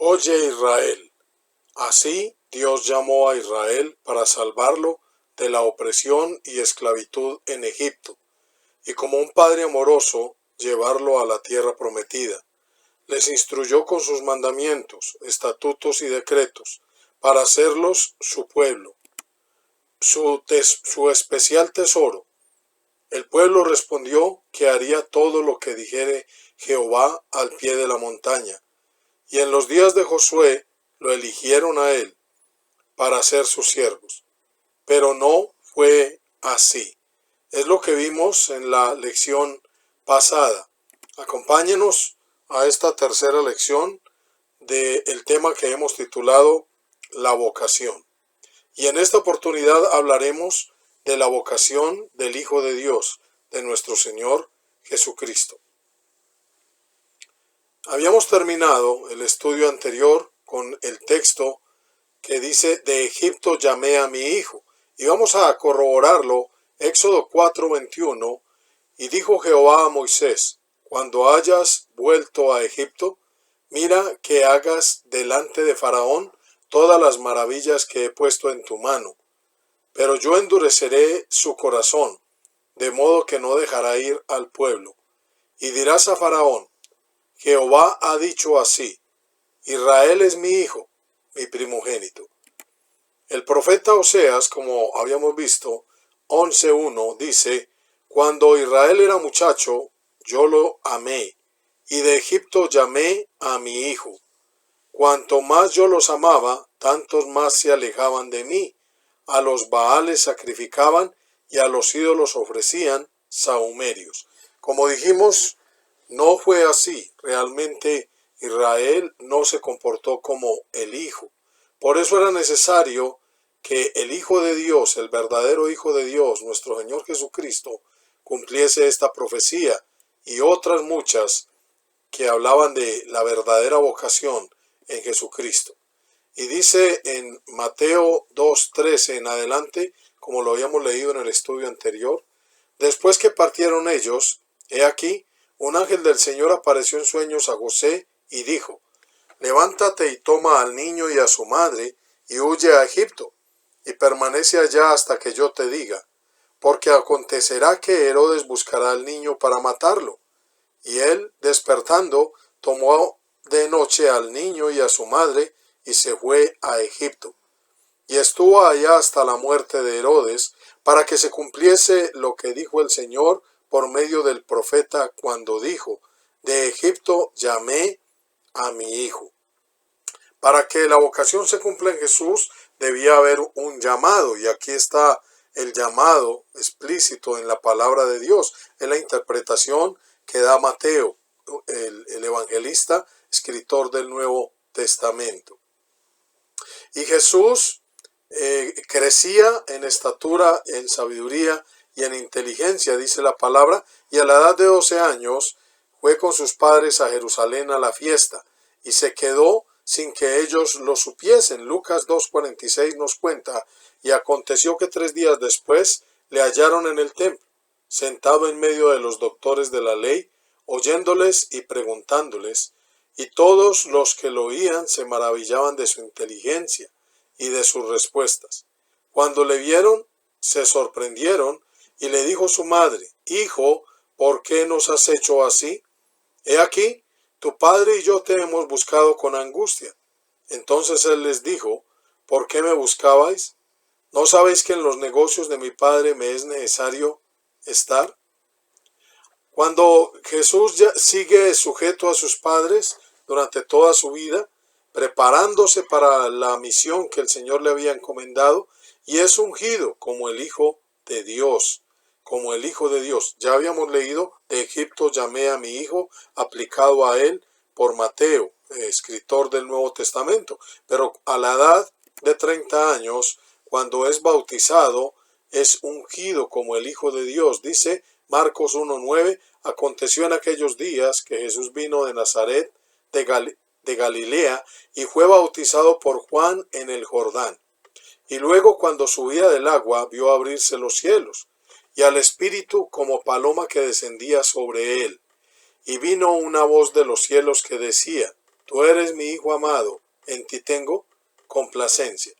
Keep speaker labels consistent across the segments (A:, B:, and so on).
A: Oye Israel, así Dios llamó a Israel para salvarlo de la opresión y esclavitud en Egipto, y como un padre amoroso llevarlo a la tierra prometida. Les instruyó con sus mandamientos, estatutos y decretos, para hacerlos su pueblo, su especial tesoro. El pueblo respondió que haría todo lo que dijere Jehová al pie de la montaña. Y en los días de Josué lo eligieron a él para ser sus siervos. Pero no fue así. Es lo que vimos en la lección pasada. Acompáñenos a esta tercera lección del tema que hemos titulado La vocación. Y en esta oportunidad hablaremos de la vocación del Hijo de Dios, de nuestro Señor Jesucristo. Habíamos terminado el estudio anterior con el texto que dice: de Egipto llamé a mi hijo. Y vamos a corroborarlo, Éxodo 4:21, y dijo Jehová a Moisés: cuando hayas vuelto a Egipto, mira que hagas delante de Faraón todas las maravillas que he puesto en tu mano. Pero yo endureceré su corazón, de modo que no dejará ir al pueblo. Y dirás a Faraón: Jehová ha dicho así: Israel es mi hijo, mi primogénito. El profeta Oseas, como habíamos visto, 11:1 dice: cuando Israel era muchacho, yo lo amé, y de Egipto llamé a mi hijo. Cuanto más yo los amaba, tantos más se alejaban de mí. A los Baales sacrificaban y a los ídolos ofrecían sahumerios. Como dijimos, no fue así. Realmente Israel no se comportó como el Hijo. Por eso era necesario que el Hijo de Dios, el verdadero Hijo de Dios, nuestro Señor Jesucristo, cumpliese esta profecía y otras muchas que hablaban de la verdadera vocación en Jesucristo. Y dice en Mateo 2:13 en adelante, como lo habíamos leído en el estudio anterior: después que partieron ellos, he aquí, un ángel del Señor apareció en sueños a José y dijo: levántate y toma al niño y a su madre y huye a Egipto, y permanece allá hasta que yo te diga, porque acontecerá que Herodes buscará al niño para matarlo. Y él, despertando, tomó de noche al niño y a su madre y se fue a Egipto. Y estuvo allá hasta la muerte de Herodes, para que se cumpliese lo que dijo el Señor por medio del profeta cuando dijo: de Egipto llamé a mi hijo. Para que la vocación se cumpla en Jesús, debía haber un llamado, y aquí está el llamado explícito en la palabra de Dios, en la interpretación que da Mateo, el evangelista, escritor del Nuevo Testamento. Y Jesús crecía en estatura, en sabiduría y en inteligencia, dice la palabra, y a la edad de 12 años fue con sus padres a Jerusalén a la fiesta, y se quedó sin que ellos lo supiesen. Lucas 2:46 nos cuenta: y aconteció que 3 días después le hallaron en el templo, sentado en medio de los doctores de la ley, oyéndoles y preguntándoles, y todos los que lo oían se maravillaban de su inteligencia y de sus respuestas. Cuando le vieron, se sorprendieron, y le dijo su madre: hijo, ¿por qué nos has hecho así? He aquí, tu padre y yo te hemos buscado con angustia. Entonces él les dijo: ¿por qué me buscabais? ¿No sabéis que en los negocios de mi padre me es necesario estar? Cuando Jesús ya sigue sujeto a sus padres durante toda su vida, preparándose para la misión que el Señor le había encomendado, y es ungido como el Hijo de Dios, como el Hijo de Dios. Ya habíamos leído: de Egipto llamé a mi hijo, aplicado a él por Mateo, escritor del Nuevo Testamento. Pero a la edad de 30 años, cuando es bautizado, es ungido como el Hijo de Dios. Dice Marcos 1:9: aconteció en aquellos días que Jesús vino de Nazaret de Galilea y fue bautizado por Juan en el Jordán. Y luego, cuando subía del agua, vio abrirse los cielos, y al Espíritu como paloma que descendía sobre él. Y vino una voz de los cielos que decía: tú eres mi Hijo amado, en ti tengo complacencia.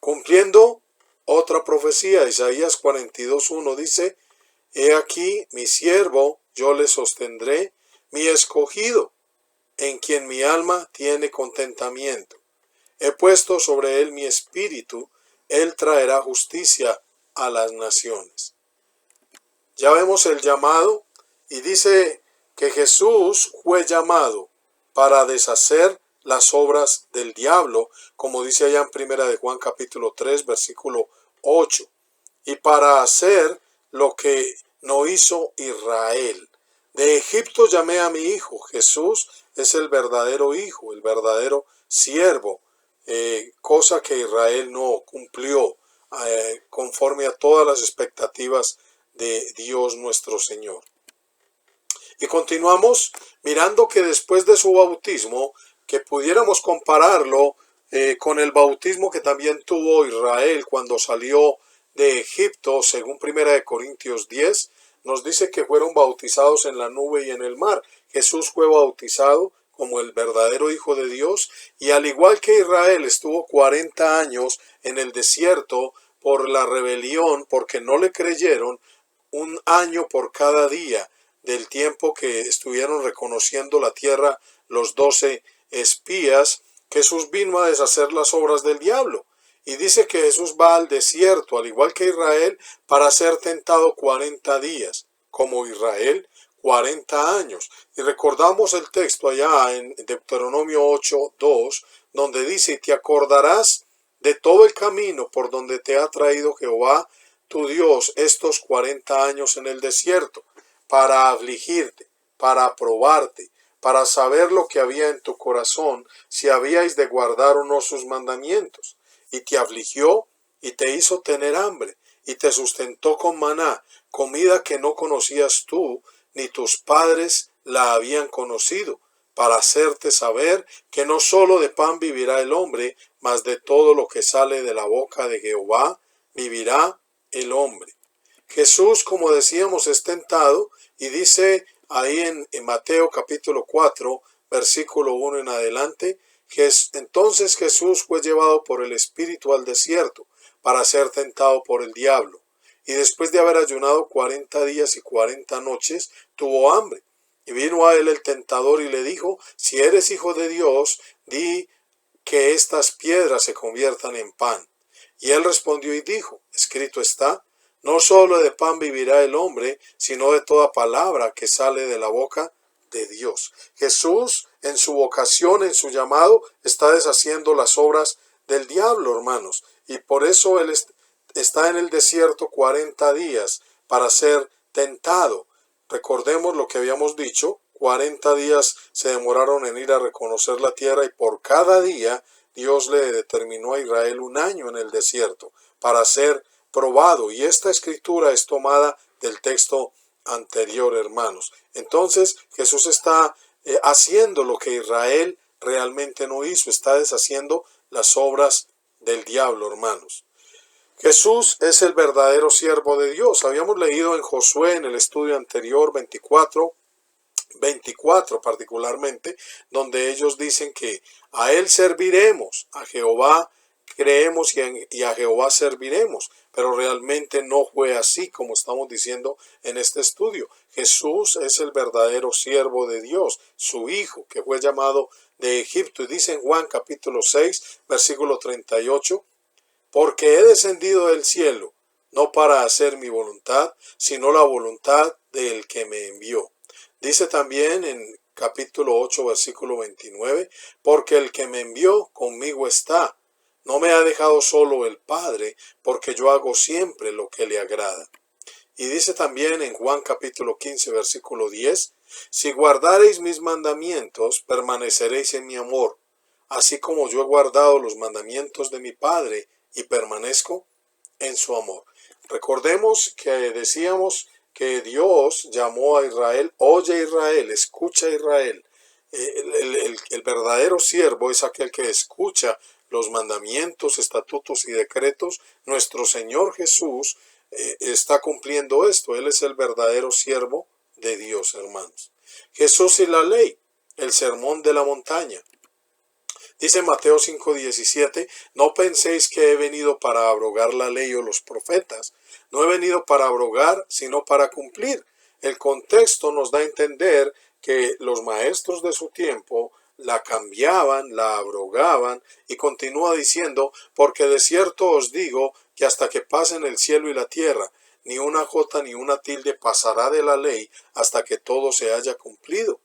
A: Cumpliendo otra profecía, Isaías 42:1 dice, he aquí mi siervo, yo le sostendré, mi escogido, en quien mi alma tiene contentamiento. He puesto sobre él mi espíritu, él traerá justicia a las naciones. Ya vemos el llamado y dice que Jesús fue llamado para deshacer las obras del diablo, como dice allá en Primera de Juan capítulo 3, versículo 8, y para hacer lo que no hizo Israel. De Egipto llamé a mi hijo. Jesús es el verdadero hijo, el verdadero siervo, cosa que Israel no cumplió conforme a todas las expectativas de Dios nuestro Señor. Y continuamos mirando que después de su bautismo, que pudiéramos compararlo con el bautismo que también tuvo Israel cuando salió de Egipto, según 1 Corintios 10, nos dice que fueron bautizados en la nube y en el mar. Jesús fue bautizado como el verdadero Hijo de Dios, y al igual que Israel estuvo 40 años en el desierto por la rebelión, porque no le creyeron, un año por cada día del tiempo que estuvieron reconociendo la tierra los 12 espías. Jesús vino a deshacer las obras del diablo. Y dice que Jesús va al desierto, al igual que Israel, para ser tentado 40 días, como Israel, 40 años. Y recordamos el texto allá en Deuteronomio 8:2, donde dice, y te acordarás de todo el camino por donde te ha traído Jehová tu Dios estos 40 años en el desierto, para afligirte, para probarte, para saber lo que había en tu corazón, si habíais de guardar o no sus mandamientos. Y te afligió y te hizo tener hambre, y te sustentó con maná, comida que no conocías tú, ni tus padres la habían conocido, para hacerte saber que no solo de pan vivirá el hombre, mas de todo lo que sale de la boca de Jehová vivirá el hombre. Jesús, como decíamos, es tentado, y dice ahí en Mateo capítulo 4, versículo 1 en adelante, entonces Jesús fue llevado por el Espíritu al desierto para ser tentado por el diablo. Y después de haber ayunado 40 días y 40 noches, tuvo hambre. Y vino a él el tentador y le dijo, si eres hijo de Dios, di que estas piedras se conviertan en pan. Y él respondió y dijo, escrito está, no solo de pan vivirá el hombre, sino de toda palabra que sale de la boca de Dios. Jesús, en su vocación, en su llamado, está deshaciendo las obras del diablo, hermanos. Y por eso él está en el desierto 40 días para ser tentado. Recordemos lo que habíamos dicho, 40 días se demoraron en ir a reconocer la tierra, y por cada día Dios le determinó a Israel un año en el desierto para ser probado. Y esta escritura es tomada del texto anterior, hermanos. Entonces Jesús está haciendo lo que Israel realmente no hizo, está deshaciendo las obras del diablo, hermanos. Jesús es el verdadero siervo de Dios. Habíamos leído en Josué, en el estudio anterior, 24 particularmente, donde ellos dicen que a él serviremos, a Jehová creemos y a Jehová serviremos, pero realmente no fue así como estamos diciendo en este estudio. Jesús es el verdadero siervo de Dios, su hijo, que fue llamado de Egipto, y dice en Juan capítulo 6, versículo 38, porque he descendido del cielo, no para hacer mi voluntad, sino la voluntad del que me envió. Dice también en capítulo 8, versículo 29, porque el que me envió conmigo está. No me ha dejado solo el Padre, porque yo hago siempre lo que le agrada. Y dice también en Juan capítulo 15, versículo 10, si guardareis mis mandamientos, permaneceréis en mi amor, así como yo he guardado los mandamientos de mi Padre y permanezco en su amor. Recordemos que decíamos que Dios llamó a Israel, oye Israel, escucha Israel. El verdadero siervo es aquel que escucha los mandamientos, estatutos y decretos. Nuestro Señor Jesús está cumpliendo esto. Él es el verdadero siervo de Dios, hermanos. Jesús y la ley, el sermón de la montaña. Dice Mateo 5:17, no penséis que he venido para abrogar la ley o los profetas. No he venido para abrogar, sino para cumplir. El contexto nos da a entender que los maestros de su tiempo la cambiaban, la abrogaban, y continúa diciendo, porque de cierto os digo que hasta que pasen el cielo y la tierra, ni una jota ni una tilde pasará de la ley hasta que todo se haya cumplido.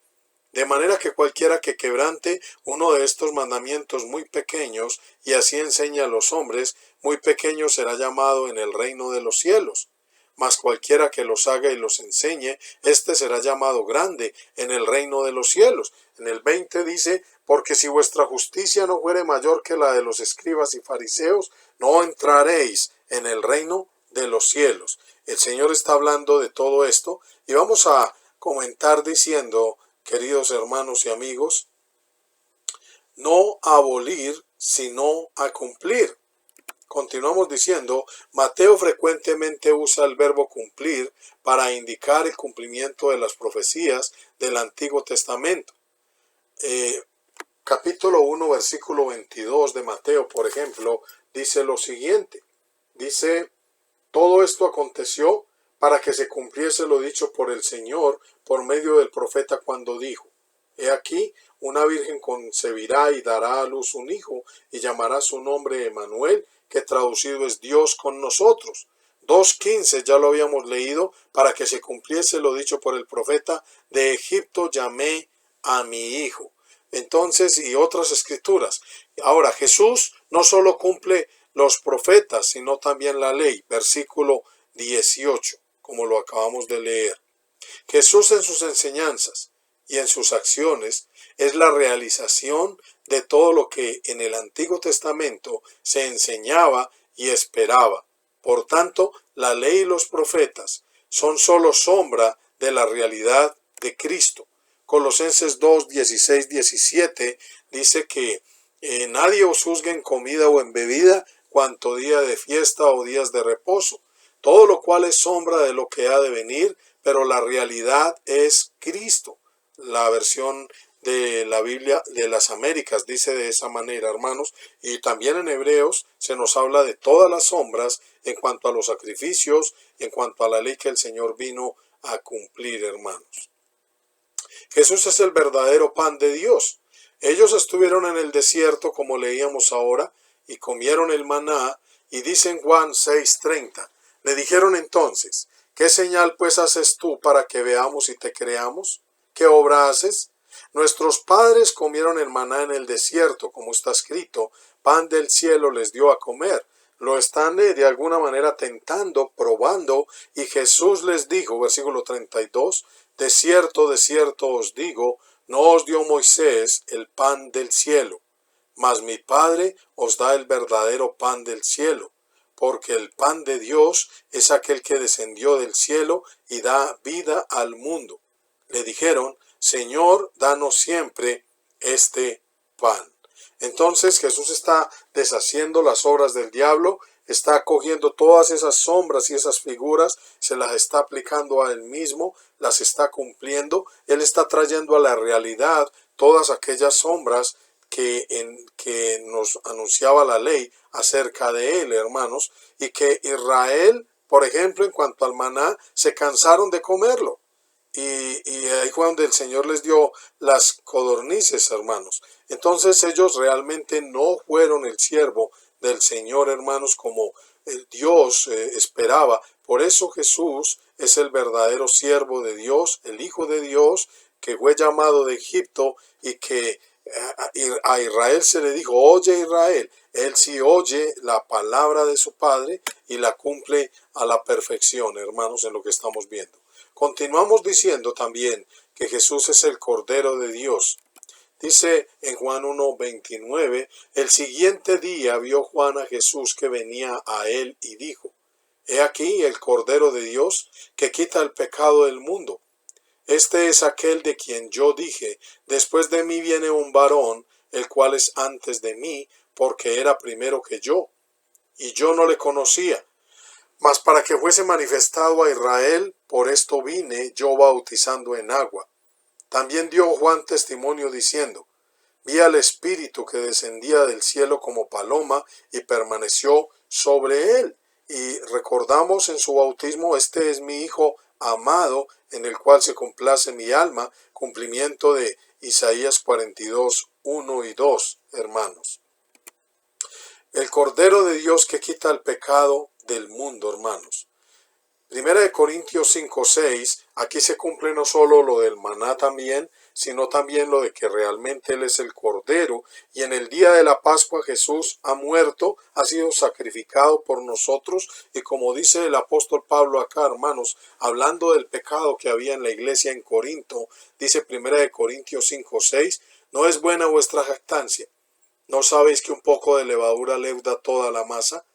A: De manera que cualquiera que quebrante uno de estos mandamientos muy pequeños, y así enseña a los hombres, muy pequeño será llamado en el reino de los cielos. Mas cualquiera que los haga y los enseñe, éste será llamado grande en el reino de los cielos. En el 20 dice, porque si vuestra justicia no fuere mayor que la de los escribas y fariseos, no entraréis en el reino de los cielos. El Señor está hablando de todo esto, y vamos a comentar diciendo, queridos hermanos y amigos, no a abolir, sino a cumplir. Continuamos diciendo, Mateo frecuentemente usa el verbo cumplir para indicar el cumplimiento de las profecías del Antiguo Testamento. Capítulo 1, versículo 22 de Mateo, por ejemplo, dice lo siguiente. Dice, todo esto aconteció para que se cumpliese lo dicho por el Señor por medio del profeta cuando dijo, he aquí, una virgen concebirá y dará a luz un hijo, y llamará su nombre Emmanuel, que traducido es Dios con nosotros. 2:15 ya lo habíamos leído, para que se cumpliese lo dicho por el profeta, de Egipto llamé a mi hijo. Entonces, y otras escrituras. Ahora, Jesús no solo cumple los profetas, sino también la ley. Versículo 18, como lo acabamos de leer. Jesús en sus enseñanzas y en sus acciones es la realización de todo lo que en el Antiguo Testamento se enseñaba y esperaba. Por tanto, la ley y los profetas son solo sombra de la realidad de Cristo. Colosenses 2, 16, 17 dice que nadie os juzgue en comida o en bebida, cuanto día de fiesta o días de reposo, todo lo cual es sombra de lo que ha de venir, pero la realidad es Cristo. La versión de la Biblia de las Américas dice de esa manera, hermanos, y también en Hebreos se nos habla de todas las sombras en cuanto a los sacrificios, en cuanto a la ley que el Señor vino a cumplir, hermanos. Jesús es el verdadero pan de Dios. Ellos estuvieron en el desierto, como leíamos ahora, y comieron el maná, y dice en Juan 6:30, le dijeron entonces, ¿qué señal pues haces tú para que veamos y te creamos? ¿Qué obra haces? Nuestros padres comieron el maná en el desierto, como está escrito, pan del cielo les dio a comer. Lo están de alguna manera tentando, probando, y Jesús les dijo, versículo 32, de cierto os digo, no os dio Moisés el pan del cielo, mas mi Padre os da el verdadero pan del cielo, porque el pan de Dios es aquel que descendió del cielo y da vida al mundo. Le dijeron, Señor, danos siempre este pan. Entonces Jesús está deshaciendo las obras del diablo, está cogiendo todas esas sombras y esas figuras, se las está aplicando a él mismo, las está cumpliendo. Él está trayendo a la realidad todas aquellas sombras que nos anunciaba la ley acerca de él, hermanos, y que Israel, por ejemplo, en cuanto al maná, se cansaron de comerlo. Y ahí fue donde el Señor les dio las codornices, hermanos. Entonces ellos realmente no fueron el siervo del Señor, hermanos, como el Dios esperaba. Por eso Jesús es el verdadero siervo de Dios, el Hijo de Dios, que fue llamado de Egipto y que a Israel se le dijo, oye Israel, él sí oye la palabra de su Padre y la cumple a la perfección, hermanos, en lo que estamos viendo. Continuamos diciendo también que Jesús es el Cordero de Dios. Dice en Juan 1:29, el siguiente día vio Juan a Jesús que venía a él y dijo, he aquí el Cordero de Dios que quita el pecado del mundo. Este es aquel de quien yo dije, después de mí viene un varón, el cual es antes de mí, porque era primero que yo, y yo no le conocía. Mas para que fuese manifestado a Israel, por esto vine yo bautizando en agua. También dio Juan testimonio diciendo, Vi al Espíritu que descendía del cielo como paloma y permaneció sobre él. Y recordamos en su bautismo, este es mi Hijo amado, en el cual se complace mi alma, cumplimiento de Isaías 42, 1 y 2, hermanos. El Cordero de Dios que quita el pecado del mundo, hermanos. Primera de Corintios 5, 6, aquí se cumple no solo lo del maná también, sino también lo de que realmente Él es el Cordero, y en el día de la Pascua Jesús ha muerto, ha sido sacrificado por nosotros, y como dice el apóstol Pablo acá, hermanos, hablando del pecado que había en la iglesia en Corinto, dice Primera de Corintios 5, 6, no es buena vuestra jactancia, ¿no sabéis que un poco de levadura leuda toda la masa?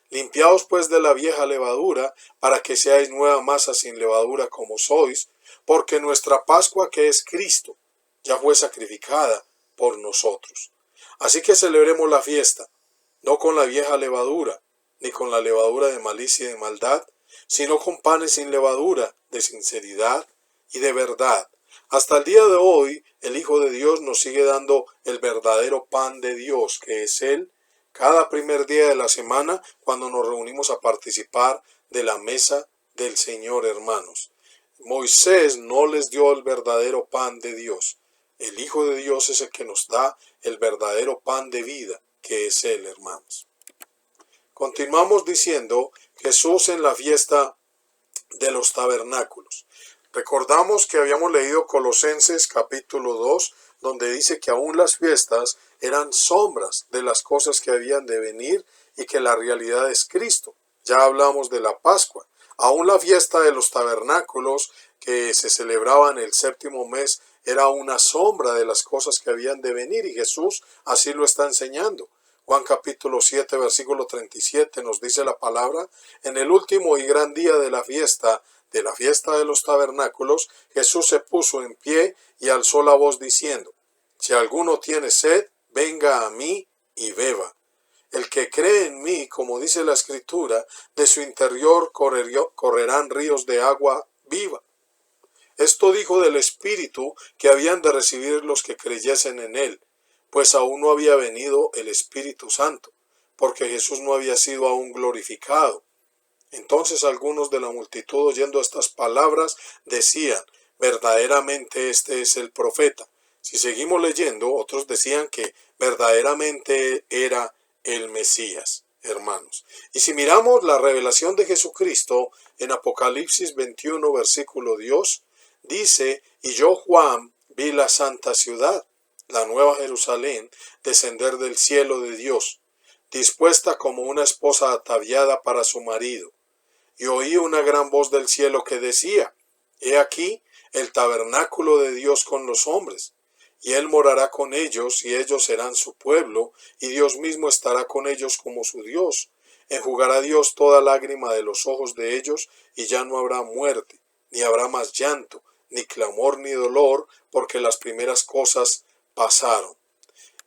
A: Limpiaos pues de la vieja levadura, para que seáis nueva masa sin levadura como sois, porque nuestra Pascua, que es Cristo, ya fue sacrificada por nosotros. Así que celebremos la fiesta, no con la vieja levadura, ni con la levadura de malicia y de maldad, sino con panes sin levadura, de sinceridad y de verdad. Hasta el día de hoy, el Hijo de Dios nos sigue dando el verdadero pan de Dios, que es Él, cada primer día de la semana cuando nos reunimos a participar de la mesa del Señor, hermanos. Moisés no les dio el verdadero pan de Dios. El Hijo de Dios es el que nos da el verdadero pan de vida, que es Él, hermanos. Continuamos diciendo Jesús en la fiesta de los tabernáculos. Recordamos que habíamos leído Colosenses capítulo 2, donde dice que aún las fiestas eran sombras de las cosas que habían de venir y que la realidad es Cristo. Ya hablamos de la Pascua. Aún la fiesta de los tabernáculos que se celebraba en el séptimo mes era una sombra de las cosas que habían de venir y Jesús así lo está enseñando. Juan capítulo 7 versículo 37 nos dice la palabra, en el último y gran día de la fiesta de los tabernáculos, Jesús se puso en pie y alzó la voz diciendo, si alguno tiene sed, venga a mí y beba. El que cree en mí, como dice la Escritura, de su interior correrán ríos de agua viva. Esto dijo del Espíritu que habían de recibir los que creyesen en él, pues aún no había venido el Espíritu Santo, porque Jesús no había sido aún glorificado. Entonces algunos de la multitud oyendo estas palabras decían, verdaderamente este es el profeta. Si seguimos leyendo, otros decían que verdaderamente era el Mesías, hermanos. Y si miramos la revelación de Jesucristo en Apocalipsis 21, versículo 2, dice, y yo Juan vi la santa ciudad, la nueva Jerusalén, descender del cielo de Dios, dispuesta como una esposa ataviada para su marido. Y oí una gran voz del cielo que decía, he aquí el tabernáculo de Dios con los hombres, y él morará con ellos, y ellos serán su pueblo, y Dios mismo estará con ellos como su Dios. Enjugará Dios toda lágrima de los ojos de ellos, y ya no habrá muerte, ni habrá más llanto, ni clamor ni dolor, porque las primeras cosas pasaron.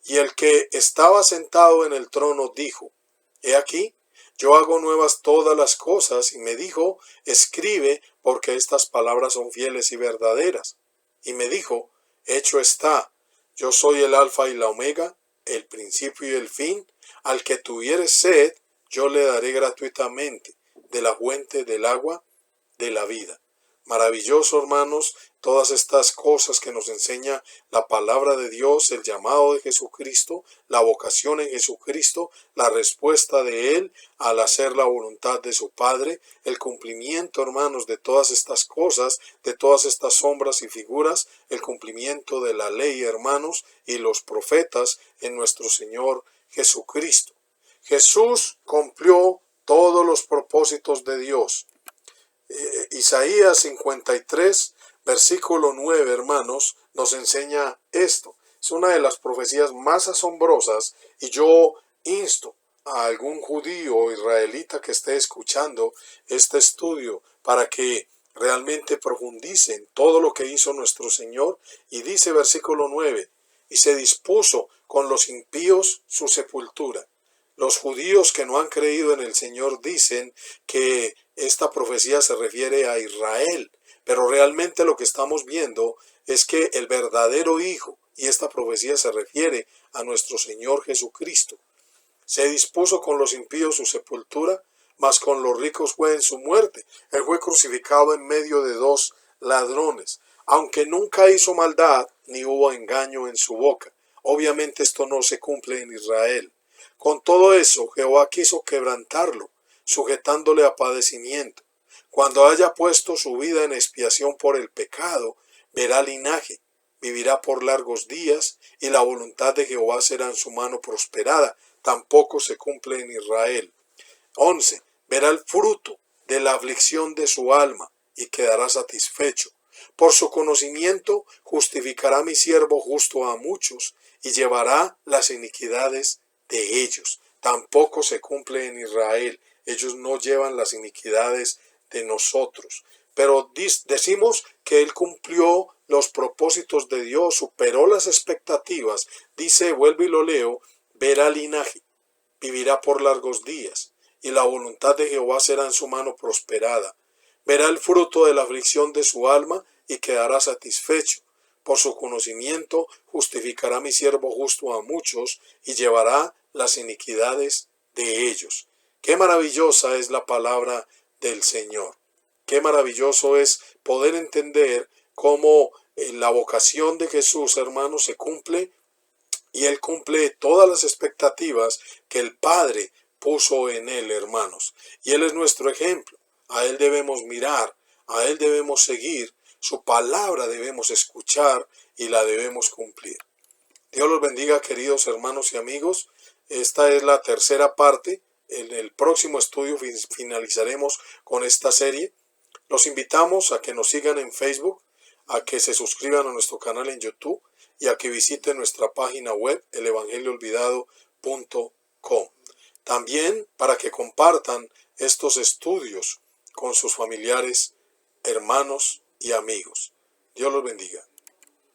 A: Y el que estaba sentado en el trono dijo, he aquí, yo hago nuevas todas las cosas, y me dijo, escribe, porque estas palabras son fieles y verdaderas. Y me dijo, hecho está, yo soy el alfa y la omega, el principio y el fin, al que tuviere sed, yo le daré gratuitamente de la fuente del agua de la vida. Maravilloso, hermanos, todas estas cosas que nos enseña la palabra de Dios, el llamado de Jesucristo, la vocación en Jesucristo, la respuesta de Él al hacer la voluntad de su Padre, el cumplimiento, hermanos, de todas estas cosas, de todas estas sombras y figuras, el cumplimiento de la ley, hermanos, y los profetas en nuestro Señor Jesucristo. Jesús cumplió todos los propósitos de Dios. Isaías 53, versículo 9, hermanos, nos enseña esto. Es una de las profecías más asombrosas y yo insto a algún judío o israelita que esté escuchando este estudio para que realmente profundice en todo lo que hizo nuestro Señor. Y dice versículo 9, y se dispuso con los impíos su sepultura. Los judíos que no han creído en el Señor dicen que esta profecía se refiere a Israel, pero realmente lo que estamos viendo es que el verdadero Hijo, y esta profecía se refiere a nuestro Señor Jesucristo. Se dispuso con los impíos su sepultura, mas con los ricos fue en su muerte. Él fue crucificado en medio de dos ladrones, aunque nunca hizo maldad, ni hubo engaño en su boca. Obviamente esto no se cumple en Israel. Con todo eso, Jehová quiso quebrantarlo, sujetándole a padecimiento. Cuando haya puesto su vida en expiación por el pecado, verá linaje, vivirá por largos días, y la voluntad de Jehová será en su mano prosperada. Tampoco se cumple en Israel. 11. Verá el fruto de la aflicción de su alma, y quedará satisfecho. Por su conocimiento justificará mi siervo justo a muchos, y llevará las iniquidades de ellos. Tampoco se cumple en Israel. Ellos no llevan las iniquidades de nosotros. Pero decimos que Él cumplió los propósitos de Dios, superó las expectativas. Dice, vuelvo y lo leo, verá linaje, vivirá por largos días, y la voluntad de Jehová será en su mano prosperada. Verá el fruto de la aflicción de su alma, y quedará satisfecho. Por su conocimiento justificará mi siervo justo a muchos, y llevará las iniquidades de ellos. Qué maravillosa es la palabra del Señor. Qué maravilloso es poder entender cómo la vocación de Jesús, hermanos, se cumple, y Él cumple todas las expectativas que el Padre puso en Él, hermanos. Y Él es nuestro ejemplo. A Él debemos mirar, a Él debemos seguir, su palabra debemos escuchar y la debemos cumplir. Dios los bendiga, queridos hermanos y amigos. Esta es la tercera parte. En el próximo estudio finalizaremos con esta serie. Los invitamos a que nos sigan en Facebook, a que se suscriban a nuestro canal en YouTube y a que visiten nuestra página web elevangelioolvidado.com. También para que compartan estos estudios con sus familiares, hermanos y amigos. Dios los bendiga.